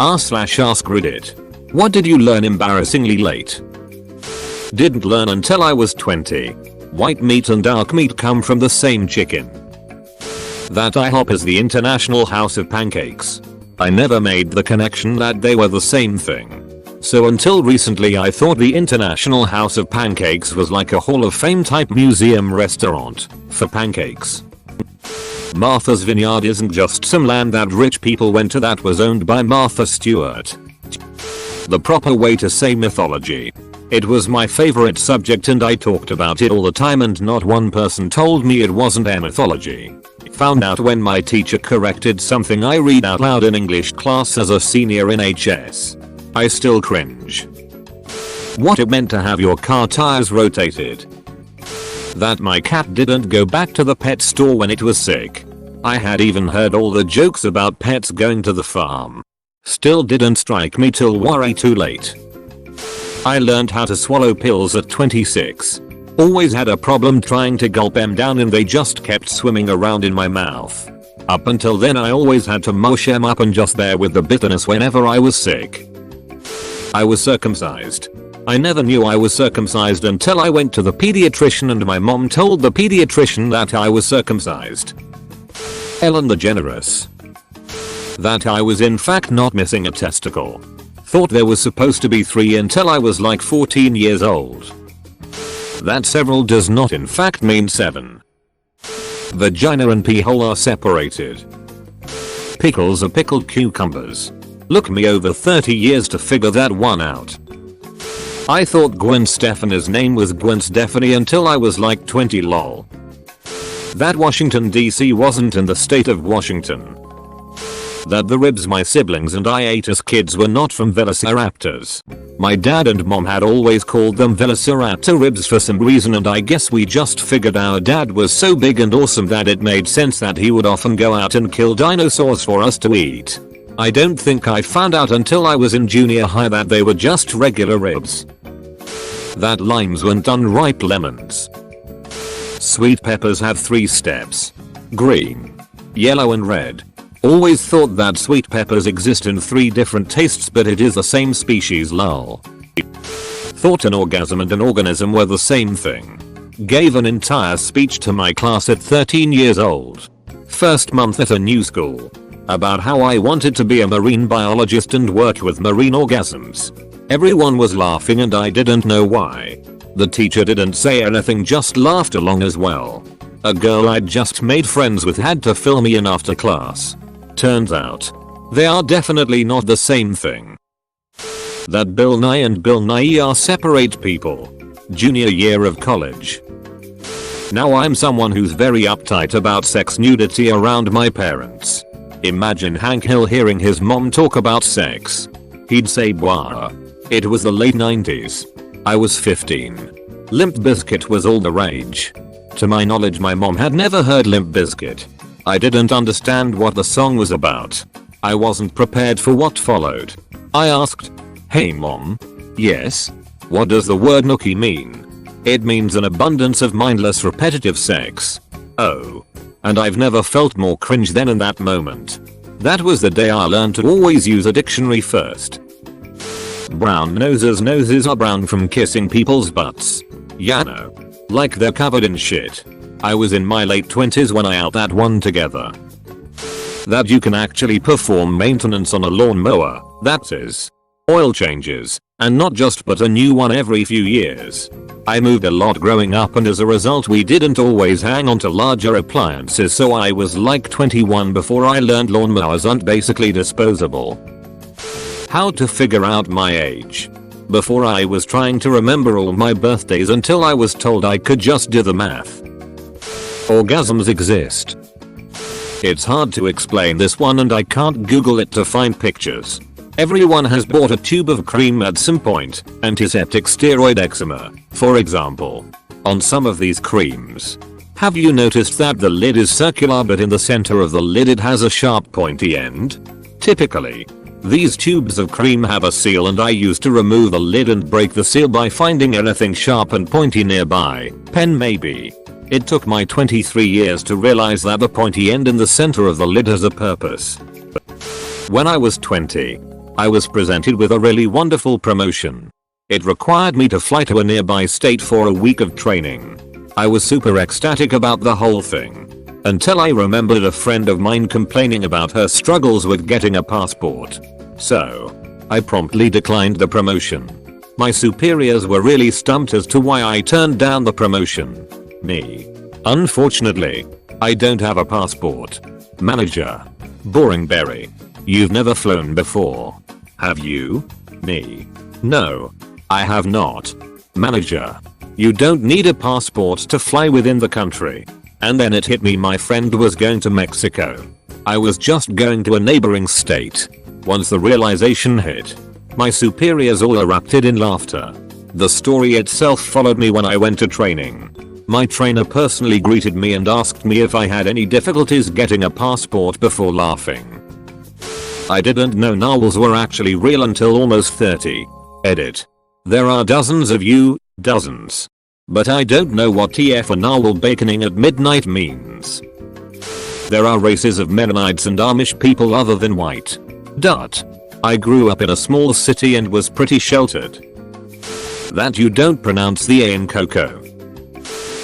r/ask Reddit. What did you learn embarrassingly late? Didn't learn until I was 20. White meat and dark meat come from the same chicken. That IHOP is the International House of Pancakes. I never made the connection that they were the same thing. So until recently I thought the International House of Pancakes was like a Hall of Fame type museum restaurant for pancakes. Martha's Vineyard isn't just some land that rich people went to that was owned by Martha Stewart. The proper way to say mythology. It was my favorite subject and I talked about it all the time and not one person told me it wasn't a mythology. Found out when my teacher corrected something I read out loud in English class as a senior in HS. I still cringe. What it meant to have your car tires rotated. That my cat didn't go back to the pet store when it was sick. I had even heard all the jokes about pets going to the farm. Still didn't strike me till way too late. I learned how to swallow pills at 26. Always had a problem trying to gulp them down and they just kept swimming around in my mouth. Up until then I always had to mush them up and just bear with the bitterness whenever I was sick. I was circumcised. I never knew I was circumcised until I went to the pediatrician and my mom told the pediatrician that I was circumcised. Ellen DeGeneres. That I was in fact not missing a testicle. Thought there was supposed to be 3 until I was like 14 years old. That several does not in fact mean 7. Vagina and pee hole are separated. Pickles are pickled cucumbers. Look me over 30 years to figure that one out. I thought Gwen Stefani's name was Gwen Stefani until I was like 20 lol. That Washington DC wasn't in the state of Washington. That the ribs my siblings and I ate as kids were not from velociraptors. My dad and mom had always called them velociraptor ribs for some reason and I guess we just figured our dad was so big and awesome that it made sense that he would often go out and kill dinosaurs for us to eat. I don't think I found out until I was in junior high that they were just regular ribs. That limes weren't unripe lemons. Sweet peppers have 3 steps. Green, yellow and red. Always thought that sweet peppers exist in 3 different tastes but it is the same species lol. Thought an orgasm and an organism were the same thing. Gave an entire speech to my class at 13 years old. First month at a new school. About how I wanted to be a marine biologist and work with marine organisms. Everyone was laughing and I didn't know why. The teacher didn't say anything, just laughed along as well. A girl I'd just made friends with had to fill me in after class. Turns out, they are definitely not the same thing. That Bill Nye and Bill Nye are separate people. Junior year of college. Now I'm someone who's very uptight about sex nudity around my parents. Imagine Hank Hill hearing his mom talk about sex. He'd say blah. It was the late 90s. I was 15. Limp Bizkit was all the rage. To my knowledge my mom had never heard Limp Bizkit. I didn't understand what the song was about. I wasn't prepared for what followed. I asked, "Hey mom." "Yes?" "What does the word nookie mean?" "It means an abundance of mindless repetitive sex." "Oh." And I've never felt more cringe than in that moment. That was the day I learned to always use a dictionary first. Brown noses are brown from kissing people's butts. Yeah no. Like they're covered in shit. I was in my late 20s when I out that one together. That you can actually perform maintenance on a lawnmower, that is, oil changes, and not just but a new one every few years. I moved a lot growing up and as a result we didn't always hang on to larger appliances, so I was like 21 before I learned lawnmowers aren't basically disposable. How to figure out my age. Before I was trying to remember all my birthdays until I was told I could just do the math. Orgasms exist. It's hard to explain this one and I can't Google it to find pictures. Everyone has bought a tube of cream at some point, antiseptic steroid eczema, for example. On some of these creams. Have you noticed that the lid is circular but in the center of the lid it has a sharp pointy end? Typically, these tubes of cream have a seal and I used to remove the lid and break the seal by finding anything sharp and pointy nearby, pen maybe. It took my 23 years to realize that the pointy end in the center of the lid has a purpose. When I was 20, I was presented with a really wonderful promotion. It required me to fly to a nearby state for a week of training. I was super ecstatic about the whole thing. Until I remembered a friend of mine complaining about her struggles with getting a passport. So, I promptly declined the promotion. My superiors were really stumped as to why I turned down the promotion. Me. Unfortunately, I don't have a passport. Manager. Boring berry. You've never flown before. Have you? Me. No. I have not. Manager. You don't need a passport to fly within the country. And then it hit me, my friend was going to Mexico. I was just going to a neighboring state. Once the realization hit, my superiors all erupted in laughter. The story itself followed me when I went to training. My trainer personally greeted me and asked me if I had any difficulties getting a passport before laughing. I didn't know narwhals were actually real until almost 30. Edit. There are dozens of you, dozens. But I don't know what TF or narwhal baconing at midnight means. There are races of Mennonites and Amish people other than white. I grew up in a small city and was pretty sheltered. That you don't pronounce the A in Coco.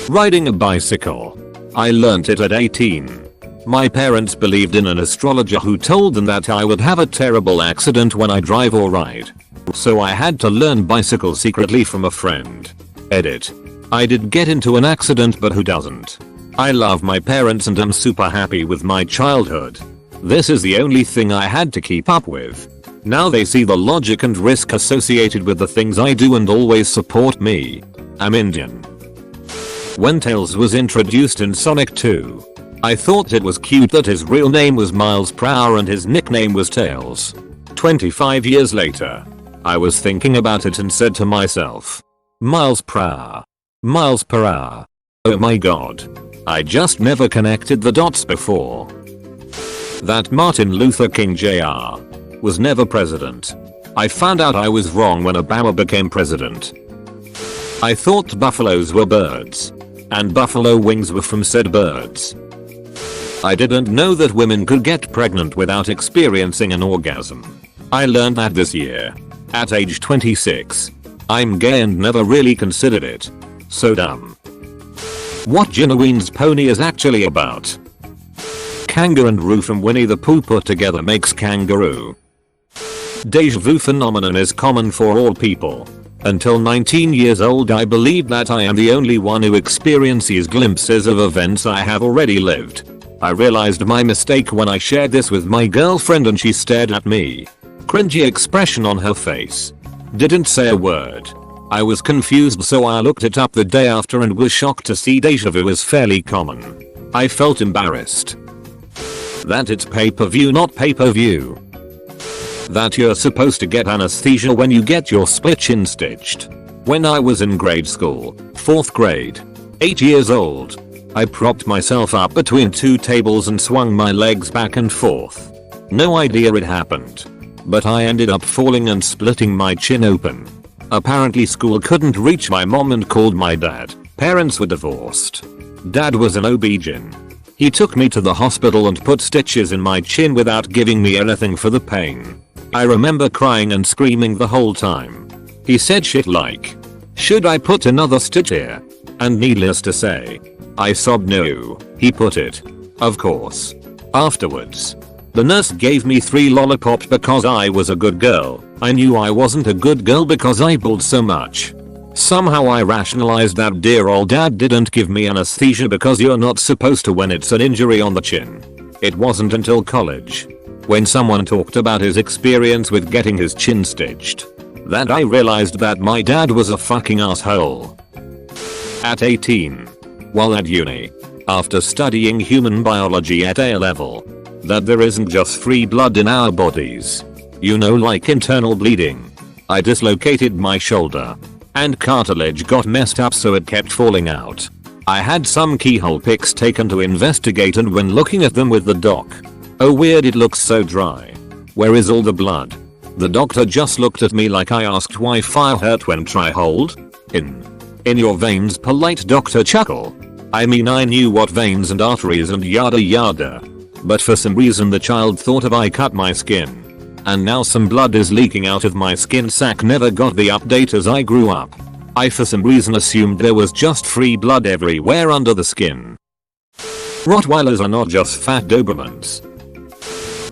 Riding a bicycle. I learnt it at 18. My parents believed in an astrologer who told them that I would have a terrible accident when I drive or ride. So I had to learn bicycle secretly from a friend. Edit. I did get into an accident, but who doesn't? I love my parents and am super happy with my childhood. This is the only thing I had to keep up with. Now they see the logic and risk associated with the things I do and always support me. I'm Indian. When Tails was introduced in Sonic 2, I thought it was cute that his real name was Miles per hour and his nickname was Tails. 25 years later, I was thinking about it and said to myself, Miles per hour. Miles per hour. Oh my god. I just never connected the dots before. That Martin Luther King Jr. was never president. I found out I was wrong when Obama became president. I thought buffaloes were birds. And buffalo wings were from said birds. I didn't know that women could get pregnant without experiencing an orgasm. I learned that this year. At age 26. I'm gay and never really considered it. So dumb. What Ginoween's pony is actually about. Kanga and Roo from Winnie the Pooh put together makes kangaroo. Deja vu phenomenon is common for all people. Until 19 years old I believed that I am the only one who experiences glimpses of events I have already lived. I realized my mistake when I shared this with my girlfriend and she stared at me. Cringy expression on her face. Didn't say a word. I was confused, so I looked it up the day after and was shocked to see deja vu is fairly common. I felt embarrassed. That it's pay-per-view not pay-per-view. That you're supposed to get anesthesia when you get your split chin stitched. When I was in grade school, 4th grade, 8 years old, I propped myself up between two tables and swung my legs back and forth. No idea it happened. But I ended up falling and splitting my chin open. Apparently school couldn't reach my mom and called my dad. Parents were divorced. Dad was an OB-GYN. He took me to the hospital and put stitches in my chin without giving me anything for the pain. I remember crying and screaming the whole time. He said shit like, "Should I put another stitch here?" And needless to say, I sobbed no. He put it. Of course. Afterwards, the nurse gave me 3 lollipops because I was a good girl. I knew I wasn't a good girl because I bawled so much. Somehow I rationalized that dear old dad didn't give me anesthesia because you're not supposed to when it's an injury on the chin. It wasn't until college, when someone talked about his experience with getting his chin stitched, that I realized that my dad was a fucking asshole. At 18, while at uni, after studying human biology at A level, that there isn't just free blood in our bodies. You know, like internal bleeding. I dislocated my shoulder. And cartilage got messed up so it kept falling out. I had some keyhole pics taken to investigate and when looking at them with the doc. Oh weird, it looks so dry. Where is all the blood? The doctor just looked at me like I asked why fire hurt when try hold. In your veins, polite doctor chuckle. I mean, I knew what veins and arteries and yada yada. But for some reason the child thought of I cut my skin. And now some blood is leaking out of my skin sac. Never got the update as I grew up. I for some reason assumed there was just free blood everywhere under the skin. Rottweilers are not just fat Dobermans.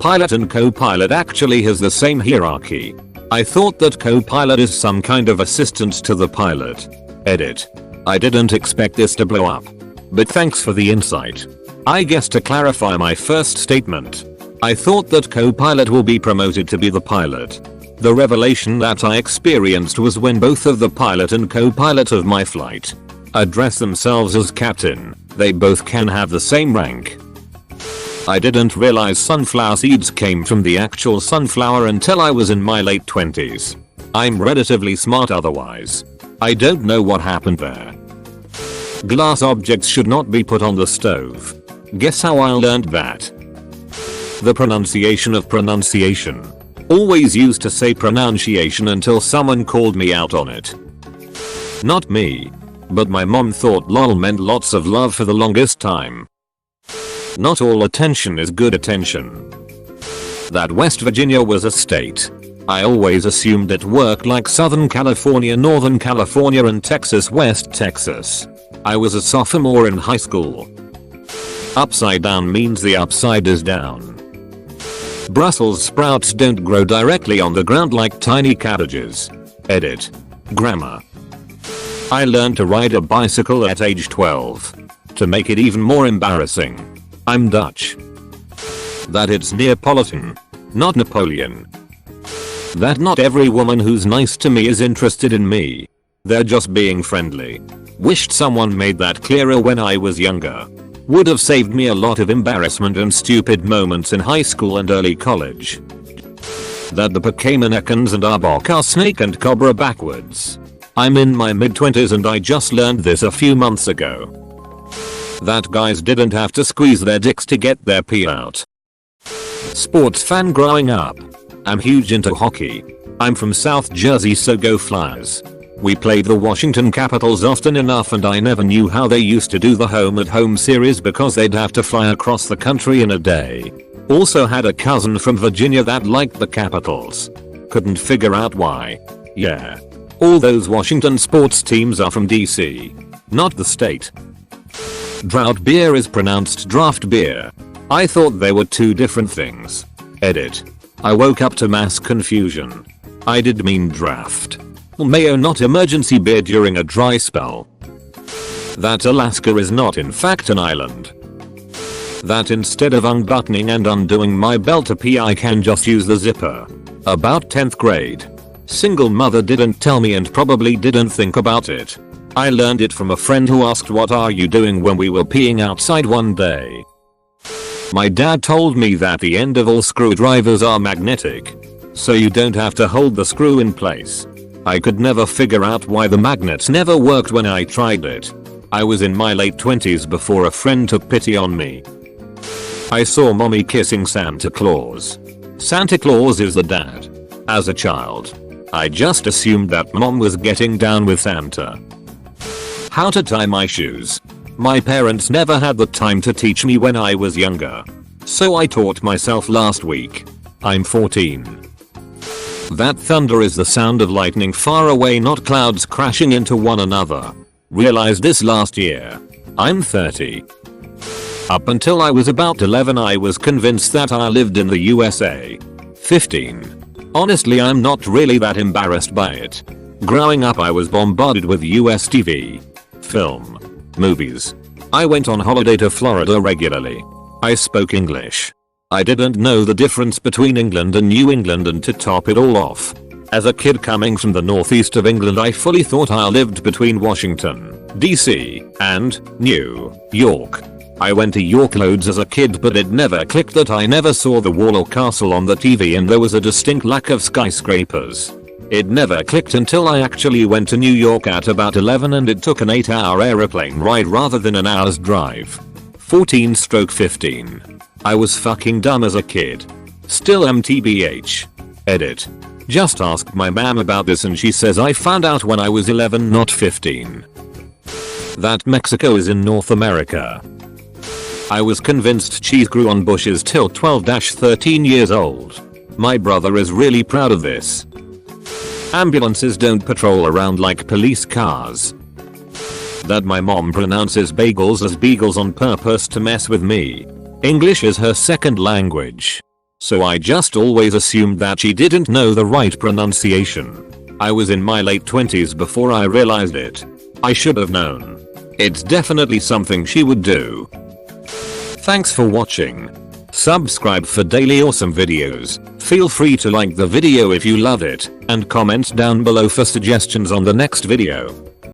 Pilot and co-pilot actually has the same hierarchy. I thought that co-pilot is some kind of assistant to the pilot. Edit. I didn't expect this to blow up. But thanks for the insight. I guess to clarify my first statement, I thought that co-pilot will be promoted to be the pilot. The revelation that I experienced was when both of the pilot and co-pilot of my flight address themselves as captain. They both can have the same rank. I didn't realize sunflower seeds came from the actual sunflower until I was in my late 20s. I'm relatively smart otherwise. I don't know what happened there. Glass objects should not be put on the stove. Guess how I learned that? The pronunciation of pronunciation. Always used to say pronunciation until someone called me out on it. Not me. But my mom thought lol meant lots of love for the longest time. Not all attention is good attention. That West Virginia was a state. I always assumed it worked like Southern California, Northern California and Texas, West Texas. I was a sophomore in high school. Upside down means the upside is down. Brussels sprouts don't grow directly on the ground like tiny cabbages. Edit. Grammar. I learned to ride a bicycle at age 12. To make it even more embarrassing, I'm Dutch. That it's Neapolitan, not Napoleon. That not every woman who's nice to me is interested in me. They're just being friendly. Wished someone made that clearer when I was younger. Would have saved me a lot of embarrassment and stupid moments in high school and early college. That the Pokemon and Arbok are snake and cobra backwards. I'm in my mid-20s and I just learned this a few months ago. That guys didn't have to squeeze their dicks to get their pee out. Sports fan growing up. I'm huge into hockey. I'm from South Jersey, so go Flyers. We played the Washington Capitals often enough and I never knew how they used to do the home-and-home series because they'd have to fly across the country in a day. Also had a cousin from Virginia that liked the Capitals. Couldn't figure out why. Yeah. All those Washington sports teams are from DC. Not the state. Drought beer is pronounced draft beer. I thought they were two different things. Edit. I woke up to mass confusion. I did mean draft. Mayo, not emergency beer during a dry spell. That Alaska is not in fact an island. That instead of unbuttoning and undoing my belt to pee I can just use the zipper. About 10th grade. Single mother didn't tell me and probably didn't think about it. I learned it from a friend who asked what are you doing when we were peeing outside one day. My dad told me that the end of all screwdrivers are magnetic. So you don't have to hold the screw in place. I could never figure out why the magnets never worked when I tried it. I was in my late 20s before a friend took pity on me. I saw mommy kissing Santa Claus. Santa Claus is the dad. As a child, I just assumed that mom was getting down with Santa. How to tie my shoes. My parents never had the time to teach me when I was younger. So I taught myself last week. I'm 14. That thunder is the sound of lightning far away, not clouds crashing into one another. Realized this last year. I'm 30. Up until I was about 11 I was convinced that I lived in the USA. 15. Honestly, I'm not really that embarrassed by it. Growing up I was bombarded with US TV, film, movies. I went on holiday to Florida regularly. I spoke English. I didn't know the difference between England and New England, and to top it all off, as a kid coming from the northeast of England I fully thought I lived between Washington, DC, and New York. I went to York loads as a kid, but it never clicked that I never saw the wall or castle on the TV and there was a distinct lack of skyscrapers. It never clicked until I actually went to New York at about 11 and it took an 8-hour aeroplane ride rather than an hour's drive. 14/15. I was fucking dumb as a kid. Still am TBH. Edit. Just asked my mom about this and she says I found out when I was 11 not 15. That Mexico is in North America. I was convinced cheese grew on bushes till 12-13 years old. My brother is really proud of this. Ambulances don't patrol around like police cars. That my mom pronounces bagels as beagles on purpose to mess with me. English is her second language. So I just always assumed that she didn't know the right pronunciation. I was in my late 20s before I realized it. I should have known. It's definitely something she would do. Thanks for watching. Subscribe for daily awesome videos. Feel free to like the video if you love it, and comment down below for suggestions on the next video.